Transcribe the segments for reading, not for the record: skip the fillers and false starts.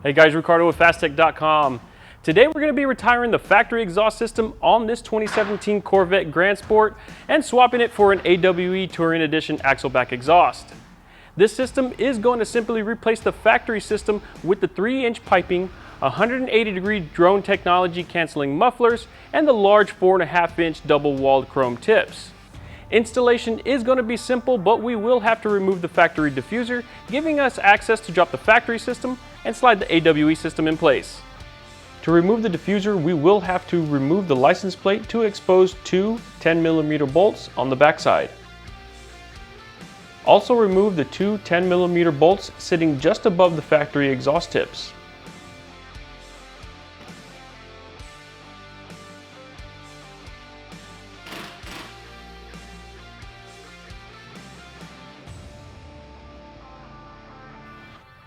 Hey guys, Ricardo with Phastek.com. Today we're going to be retiring the factory exhaust system on this 2017 Corvette Grand Sport and swapping it for an AWE Touring Edition axle-back exhaust. This system is going to simply replace the factory system with the 3-inch piping, 180-degree drone technology canceling mufflers, and the large 4.5-inch double-walled chrome tips. Installation is going to be simple, but we will have to remove the factory diffuser, giving us access to drop the factory system and slide the AWE system in place. To remove the diffuser, we will have to remove the license plate to expose two 10mm bolts on the backside. Also remove the two 10mm bolts sitting just above the factory exhaust tips.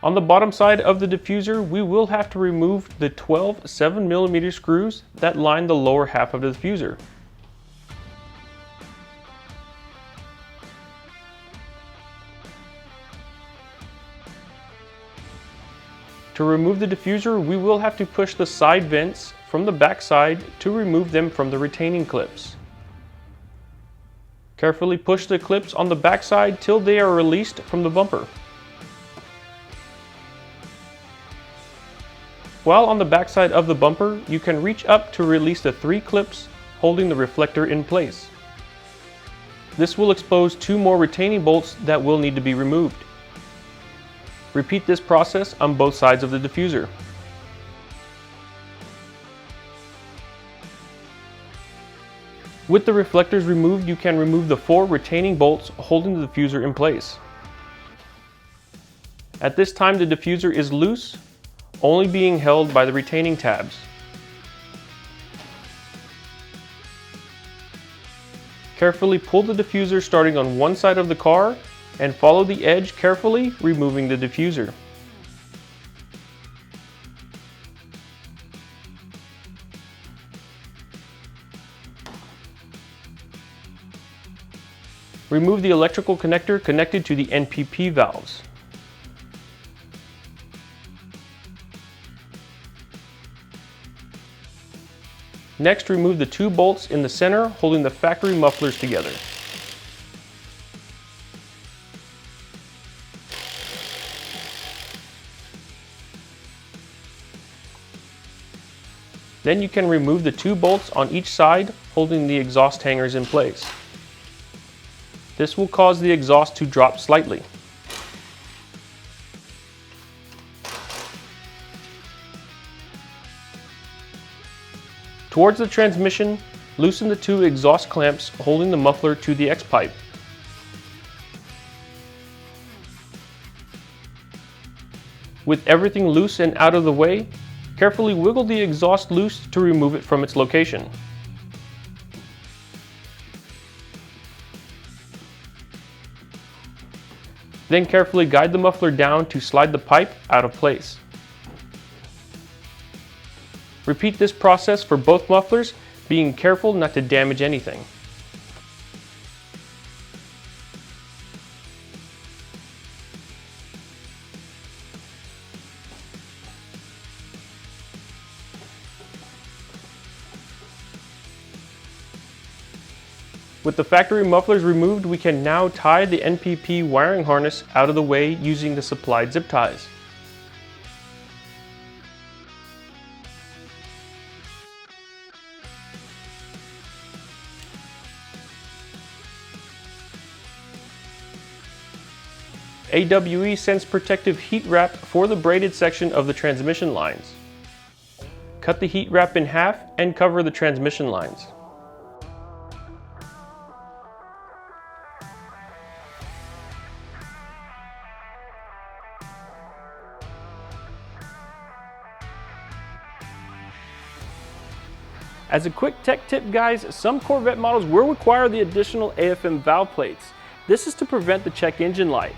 On the bottom side of the diffuser, we will have to remove the 12 7mm screws that line the lower half of the diffuser. To remove the diffuser, we will have to push the side vents from the back side to remove them from the retaining clips. Carefully push the clips on the back side till they are released from the bumper. While on the backside of the bumper, you can reach up to release the 3 clips holding the reflector in place. This will expose 2 more retaining bolts that will need to be removed. Repeat this process on both sides of the diffuser. With the reflectors removed, you can remove the 4 retaining bolts holding the diffuser in place. At this time, the diffuser is loose, only being held by the retaining tabs. Carefully pull the diffuser starting on one side of the car and follow the edge carefully, removing the diffuser. Remove the electrical connector connected to the NPP valves. Next, remove the 2 bolts in the center holding the factory mufflers together. Then you can remove the 2 bolts on each side holding the exhaust hangers in place. This will cause the exhaust to drop slightly. Towards the transmission, loosen the 2 exhaust clamps holding the muffler to the X-pipe. With everything loose and out of the way, carefully wiggle the exhaust loose to remove it from its location. Then carefully guide the muffler down to slide the pipe out of place. Repeat this process for both mufflers, being careful not to damage anything. With the factory mufflers removed, we can now tie the NPP wiring harness out of the way using the supplied zip ties. AWE sends protective heat wrap for the braided section of the transmission lines. Cut the heat wrap in half and cover the transmission lines. As a quick tech tip guys, some Corvette models will require the additional AFM valve plates. This is to prevent the check engine light.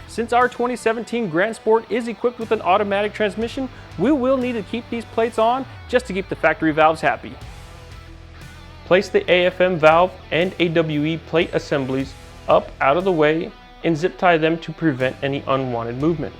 Since our 2017 Grand Sport is equipped with an automatic transmission, we will need to keep these plates on just to keep the factory valves happy. Place the AFM valve and AWE plate assemblies up out of the way and zip tie them to prevent any unwanted movement.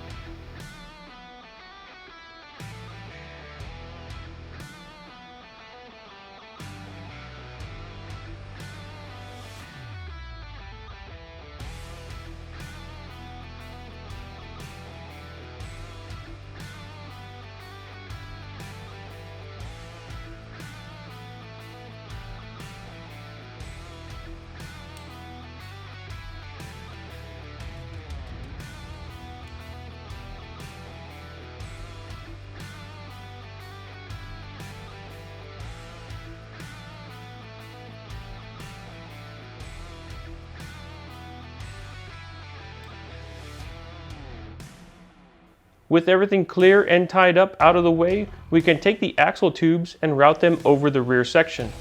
With everything clear and tied up out of the way, we can take the axle tubes and route them over the rear section.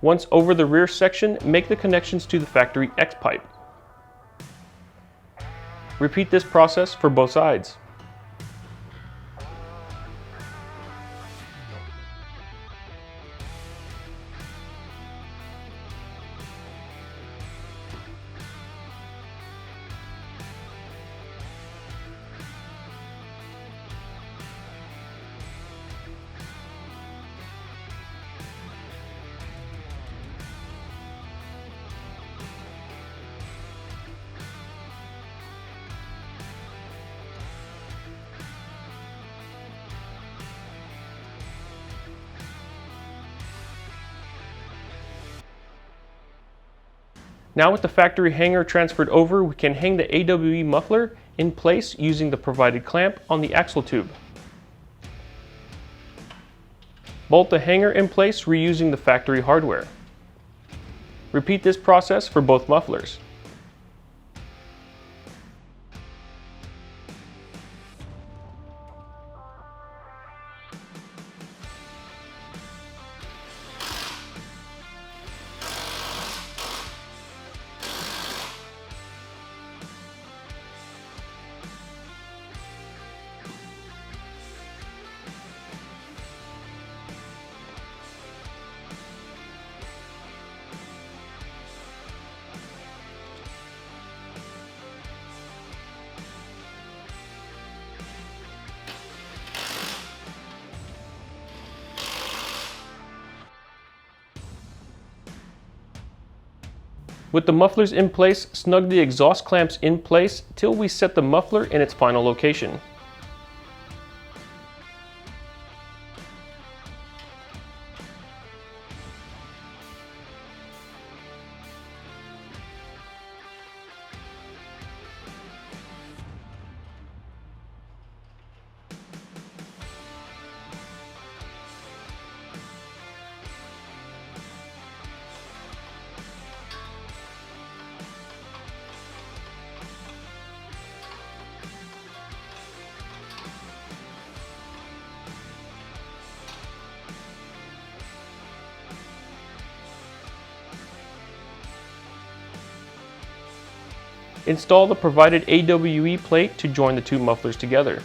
Once over the rear section, make the connections to the factory X-pipe. Repeat this process for both sides. Now with the factory hanger transferred over, we can hang the AWE muffler in place using the provided clamp on the axle tube. Bolt the hanger in place reusing the factory hardware. Repeat this process for both mufflers. With the mufflers in place, snug the exhaust clamps in place till we set the muffler in its final location. Install the provided AWE plate to join the two mufflers together.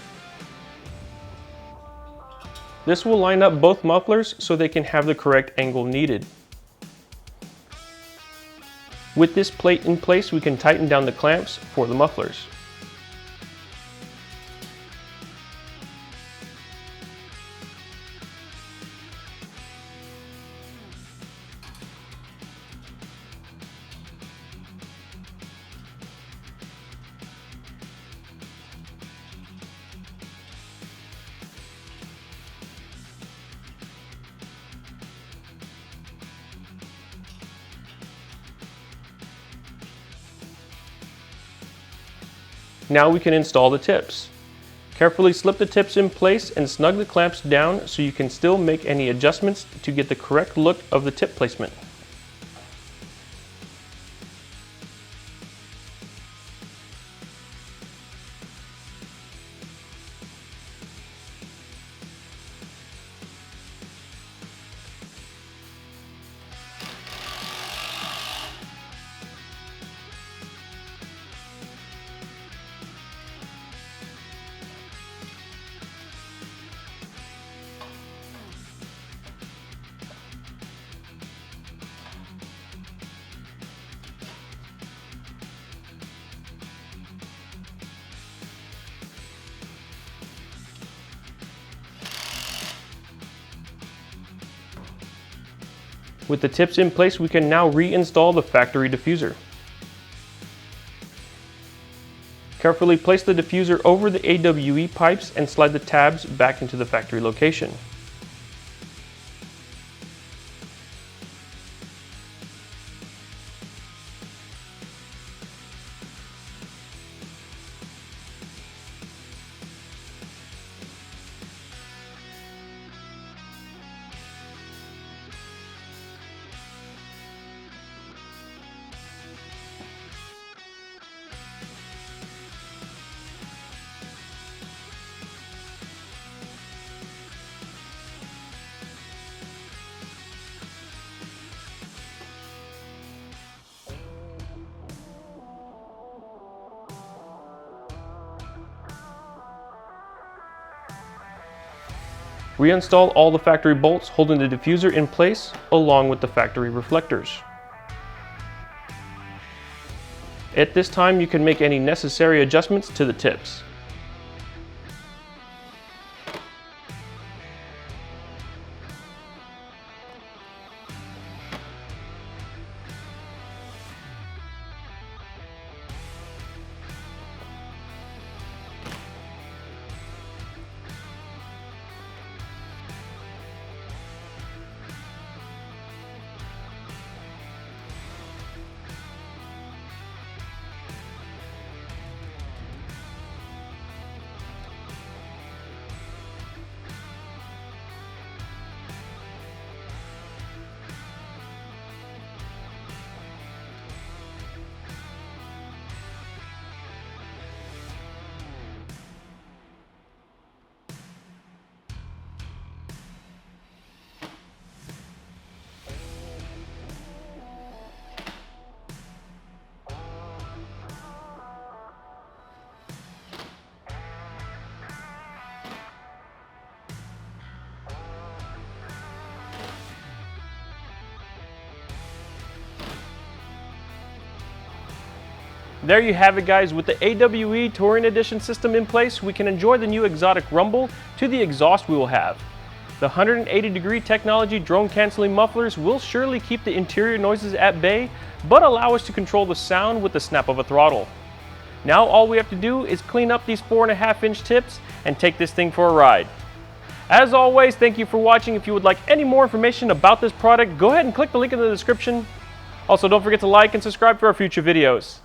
This will line up both mufflers so they can have the correct angle needed. With this plate in place, we can tighten down the clamps for the mufflers. Now we can install the tips. Carefully slip the tips in place and snug the clamps down so you can still make any adjustments to get the correct look of the tip placement. With the tips in place, we can now reinstall the factory diffuser. Carefully place the diffuser over the AWE pipes and slide the tabs back into the factory location. Reinstall all the factory bolts holding the diffuser in place along with the factory reflectors. At this time, you can make any necessary adjustments to the tips. There you have it, guys. With the AWE Touring Edition system in place, we can enjoy the new exotic rumble to the exhaust we will have. The 180-degree technology drone canceling mufflers will surely keep the interior noises at bay, but allow us to control the sound with the snap of a throttle. Now all we have to do is clean up these 4.5-inch tips and take this thing for a ride. As always, thank you for watching. If you would like any more information about this product, go ahead and click the link in the description. Also, don't forget to like and subscribe for our future videos.